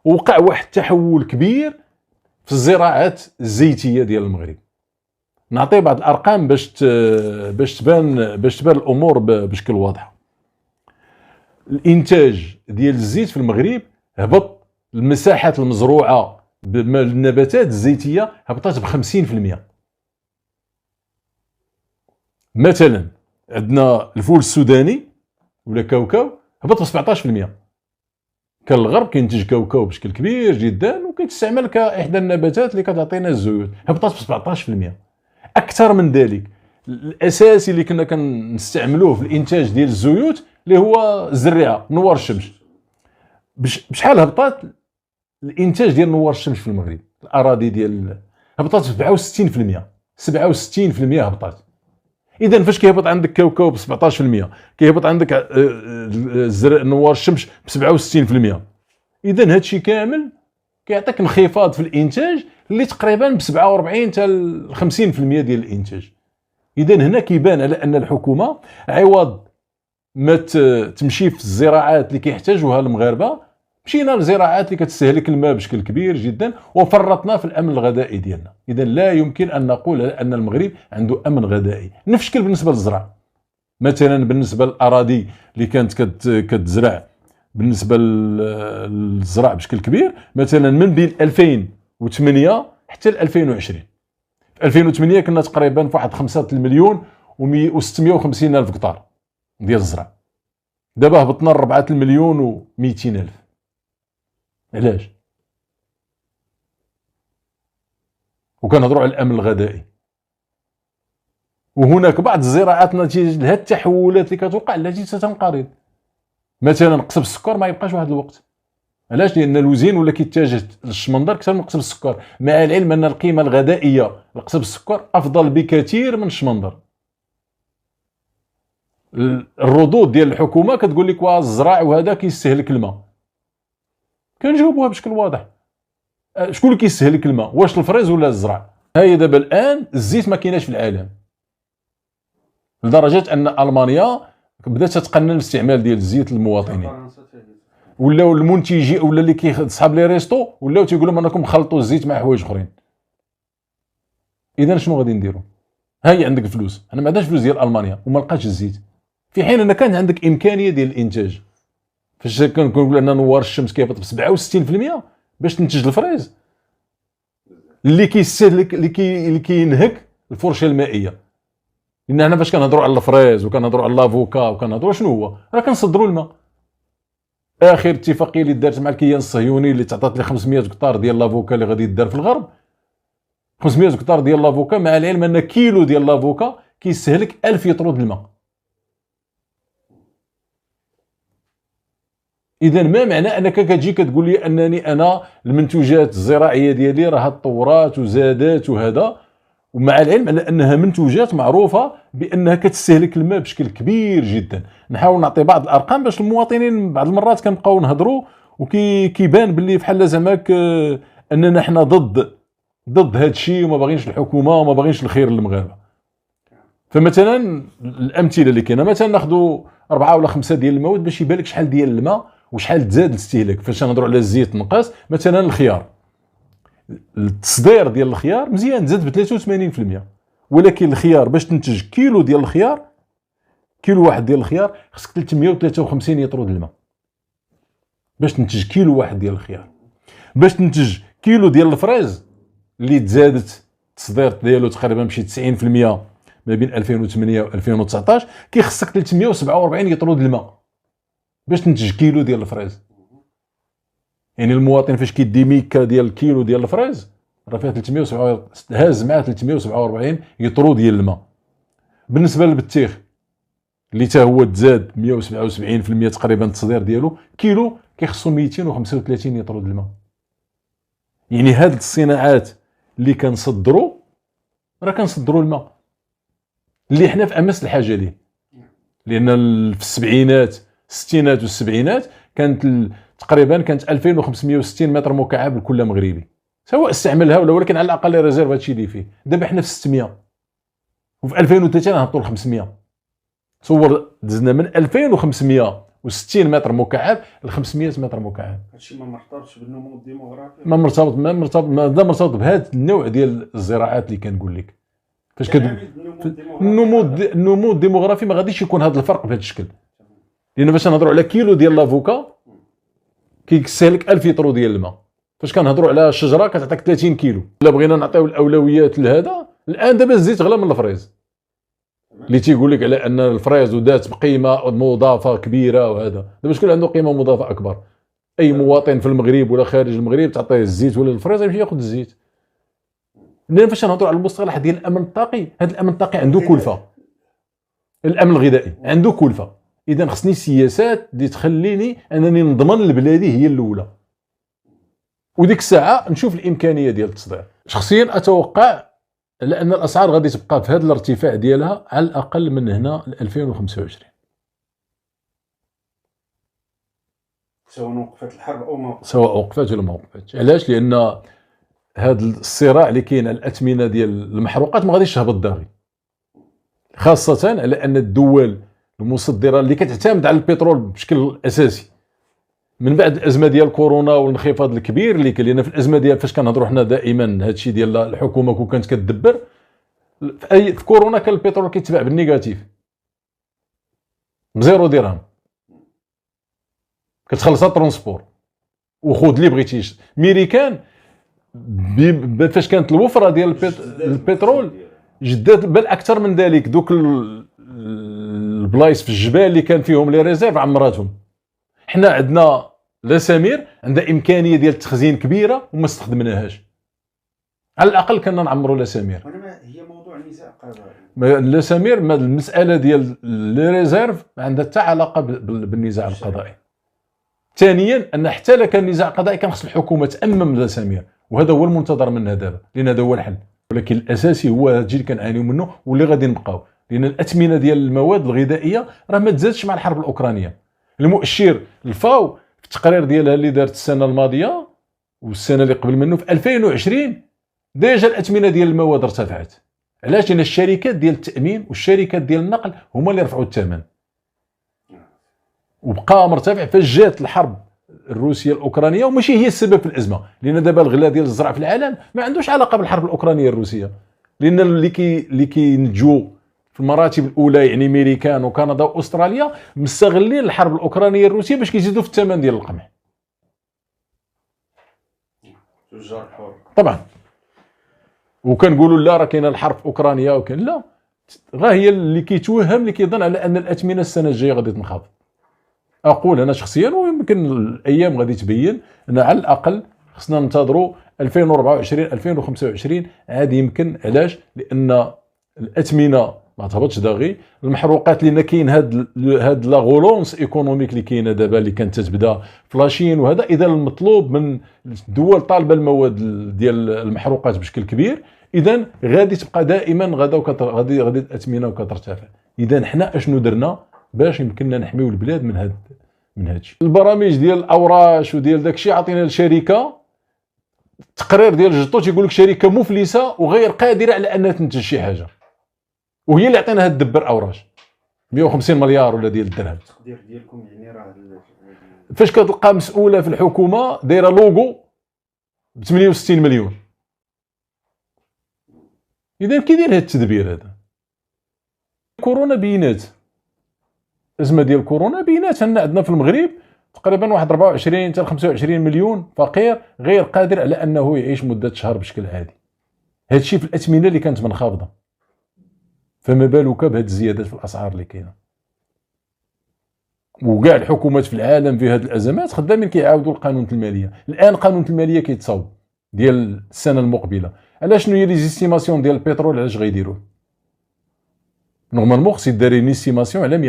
وقع واحد التحول كبير في الزراعات الزيتيه ديال المغرب. نعطي بعض الارقام باش تبان الامور بشكل واضح. الانتاج ديال الزيت في المغرب هبط، المساحات المزروعه بالنباتات الزيتيه هبطت ب 50%. مثلا عندنا الفول السوداني ولا كاوكاو هبط ب 17%. كان الغرب كينتج كاوكاو بشكل كبير جدا وكيتستعمل كاحدى النباتات اللي كتعطينا الزيوت، هبطت ب 17%. اكثر من ذلك، الاساسي اللي كنا كنستعملوه في الانتاج ديال الزيوت اللي هو الزريعه، نوار الشمس، بشحال هبطت الانتاج ديال نوار الشمس في المغرب؟ الاراضي ديال هبطت ب 67%. 67% هبطت. اذا فاش كيهبط عندك كاوكاو ب 17%، كيهبط عندك نوار الشمس ب 67%، اذا هادشي كامل كيعطيك انخفاض في الانتاج اللي تقريبا ب 47 حتى 50% ديال الانتاج. اذا هنا كيبان على ان الحكومه عوض ما تمشي في الزراعات اللي كيحتاجوها المغاربه، مشينا لزراعات اللي كتستهلك الماء بشكل كبير جدا وفرطنا في الامن الغذائي ديالنا. اذا لا يمكن ان نقول ان المغرب عنده امن غذائي. نفس الشكل بالنسبه للزرع، مثلا بالنسبه للاراضي اللي كانت كتزرع بالنسبه للزرع بشكل كبير، مثلا من بين 2008 حتى 2020. في 2008 كنا تقريبا في واحد 5 مليون و650 الف قطار ديال الزرع، دابا هبطنا ل 4 مليون و200 الف. علاش؟ وكنهضروا على الامن الغذائي. وهناك بعض الزراعات نتيجه لهذه التحولات اللي كتوقع التي ستنقرض. مثلا قصب السكر ما يبقاش واحد الوقت. علاش؟ لان الوزين ولا كيتجه للشمندر اكثر من قصب السكر، مع العلم ان القيمه الغذائيه لقصب السكر افضل بكثير من الشمندر. الردود ديال الحكومه كتقول لك واه الزراع وهذا كيستهلك الماء. كنجاوبوها بشكل واضح. شكون اللي كيستهلك الماء؟ واش الفريز ولا الزرع؟ هاي دابا الان الزيت ما كايناش في العالم، لدرجه ان المانيا بدات تقنن الاستعمال ديال الزيت للمواطنين. ولاو المنتجي ولا اللي كيصحاب لي ريستو ولاو تيقول لهم انكم خلطوا الزيت مع حوايج اخرين. اذا شنو غادي نديروا؟ هاي عندك فلوس، انا ما عندناش فلوس ديال المانيا وما لقاش الزيت، في حين ان كان عندك امكانيه ديال الانتاج. فاش كنقول ان نوار الشمس كيهبط ب 67% باش تنتج الفريز اللي كيستهلك اللي كينهك الفرشه المائيه. لان حنا فاش كنهضروا على الفريز وكنهضروا على لافوكا وكنهضروا شنو هو؟ راه كنصدروا الماء. اخر اتفاقيه اللي دارت مع الكيان الصهيوني اللي تعطات لي 500 قطار ديال لافوكا اللي غادي يدار في الغرب، 500 قطار ديال لافوكا، مع العلم ان كيلو ديال لافوكا كيستهلك 1000 لتر د الماء. اذا ما معنى انك كتجي كتقول لي انني انا المنتوجات الزراعيه ديالي راه تطورات وزادات وهذا، ومع العلم على انها منتوجات معروفه بانها كتستهلك الماء بشكل كبير جدا. نحاول نعطي بعض الارقام باش المواطنين بعض المرات كنبقاو نهضروا وكيبان باللي بحال زعماك اننا حنا ضد هذا الشيء وما باغينش الحكومه وما باغينش الخير للمغاربه. فمثلا الامثله اللي كاينه، مثلا ناخذوا 4 ولا 5 ديال المواد باش يبان لك شحال ديال الماء وشحال تزاد الاستهلاك. فاش نهضروا على الزيت نقص، مثلا الخيار، التصدير ديال الخيار مزيان زاد ب 83%، ولكن الخيار باش تنتج كيلو ديال الخيار، كيلو واحد ديال الخيار خصك 353 لتر د الماء باش تنتج كيلو واحد ديال الخيار. باش تنتج كيلو ديال الفريز اللي تزادت التصدير ديالو تقريبا بشي 90% ما بين 2008 و 2019، كيخصك 347 لتر د الماء باش تنتج كيلو ديال الفريز. يعني المواطن فاش كيدي ميكا ديال الكيلو ديال الفريز راه فيها 347 هاز معاه 347 لتر ديال الماء. بالنسبه للبطيخ اللي حتى هو تزاد 177% تقريبا التصدير ديالو، كيلو كيخصو 235 لتر د الماء. يعني هاد الصناعات اللي كنصدروا راه كنصدروا الماء اللي حنا في امس الحاجه ليه. لان في السبعينات الستينات والسبعينات كانت تقريبا 2560 متر مكعب لكل مغربي، سواء استعملها ولا، ولكن على الاقل ريزيرف هادشي اللي فيه. دابا حنا في 600 وفي 2030 نهبطوا ل 500. تصور دزنا من 2500 و60 متر مكعب ل 500 متر مكعب. هادشي ما مرتبطش بالنمو الديموغرافي؟ ما مرتبط بهذا النوع ديال الزراعات اللي كنقول لك. فاش النمو الديموغرافي ما غاديش يكون هذا الفرق بهذا الشكل، لان باش نهضروا على كيلو ديال لافوكا كيستهلك 1000 لتر ديال الماء، فاش كنهضروا على شجره كتعطيك 30 كيلو. الا بغينا نعطيو الاولويات لهذا، الان دابا الزيت غلا من الفريز، اللي تيقول لك على ان الفريز ودات بقيمه مضافه كبيره، وهذا دابا شكون عنده قيمه مضافه اكبر؟ اي مواطن في المغرب ولا خارج المغرب تعطيه الزيت ولا الفريز يمشي ياخذ الزيت. لان فاش نهضروا على المصطلح ديال الامن الطاقي، هذا الامن الطاقي عنده كلفه. الامن الغذائي عنده كلفه، اذا خصني سياسات اللي تخليني انني نضمن لبلادي هي الاولى، وديك الساعه نشوف الامكانيه ديال التصدير. شخصيا اتوقع لان الاسعار غادي تبقى في هذا الارتفاع ديالها على الاقل من هنا ل 2025، سواء وقفت الحرب او ما وقفت. سواء وقفت ولا ما وقفتش. علاش؟ لان هذا الصراع اللي كاين على الاثمنه ديال المحروقات ما غاديش تهبط داغي، خاصه على ان الدول المصدره اللي كتعتمد على البترول بشكل اساسي من بعد الازمه ديال كورونا والانخفاض الكبير اللي كاين. لان في الازمه ديال فاش كنهضروا حنا دائما هذا الشيء ديال الحكومه كون كانت كتدبر، في كورونا كان البترول كيتباع بالنيجاتيف بزيرو درهم، كتخلصها ترونسبور وخذ اللي بغيتي. ميريكان فاش كانت الوفره ديال البترول جدات، بل اكثر من ذلك دوك البلايص في الجبال اللي كان فيهم لي ريزيرف عمراتهم. حنا عندنا لاسامير عندها امكانيه ديال التخزين كبيره وما استخدمناهاش، على الاقل كنا نعمروا لاسامير. هي موضوع نزاع قضائي لاسامير، المساله ديال لي ريزيرف ما عندها حتى علاقه بالنزاع القضائي. ثانيا ان حتى لا كان نزاع قضائي كان خص الحكومه تامم لاسامير، وهذا هو المنتظر منها دابا، لان هذا هو الحل. ولكن الاساسي هو هذا الشيء اللي كنعانيو منه واللي غادي نبقاو، لان الاثمنه ديال المواد الغذائيه راه ما تزادش مع الحرب الاوكرانيه. المؤشر الفاو في التقرير ديالها اللي دارت السنه الماضيه والسنه اللي قبل منه في 2020 ديجا الاثمنه ديال المواد ارتفعت. علاش؟ لان الشركات ديال التامين والشركات ديال النقل هما اللي رفعوا الثمن وبقى مرتفع. فاش جات الحرب الروسيه الاوكرانيه، وماشي هي السبب في الازمه، لان دابا الغلاء ديال الزرع في العالم ما عندوش علاقه بالحرب الاوكرانيه الروسيه، لان اللي كينتجوا في المراتب الاولى يعني امريكان وكندا واستراليا مستغلين الحرب الاوكرانيه الروسيه باش كيزيدوا في الثمن ديال القمح. تجار حر طبعا. وكنقولوا لا راه كاينه الحرب في اوكرانيا وكاين، لا، غا هي اللي كيتوهم اللي كيظن على ان الاثمنه السنه الجايه غادي تنخفض. اقول انا شخصيا، ويمكن الايام غادي تبين ان على الاقل خصنا ننتظروا 2024 2025 عاد يمكن. علاش؟ لان الاثمنه ما تهبطش داغي، المحروقات لان كاين هاد لا غولونس ايكونوميك اللي كاينه دابا اللي كانت تبدا فلاشين وهذا. اذا المطلوب من الدول طالبه المواد ديال المحروقات بشكل كبير، اذا غادي تبقى دائما غادي الاثمنه وكترتفع. اذا حنا اشنو درنا باش يمكننا نحميو البلاد من هذا الشيء؟ البرامج ديال الاوراش وديال داكشي عطينا للشركه التقرير ديال جطو تيقول لك شركه مفلسه وغير قادره على انها تنتج شي حاجه، وهي اللي عطيناها تدبر اوراش 150 مليار ولا ديال الدرهم. التقدير ديالكم يعني راه فاش كتلقى مسؤوله في الحكومه دايره لوغو ب 68 مليون، اذا كي داير هذا التدبير هذا؟ كورونا بينات، الازمه ديال كورونا بينات ان عندنا في المغرب تقريبا واحد 24 حتى 25 مليون فقير غير قادر على انه يعيش مده شهر بشكل عادي. هذا الشيء في الاثمنه اللي كانت منخفضه، فما بالك بهذه الزيادات في الاسعار اللي كاينه. وكاع الحكومات في العالم في هذه الازمات خدامين كيعاودوا القانون الماليه. الان قانون الماليه كيتصاوب ديال السنه المقبله. على شنو هي لي زيستيماسيون ديال البترول؟ علاش غيديروه؟ نورمالمون خص يدار اون استيماسيون على 100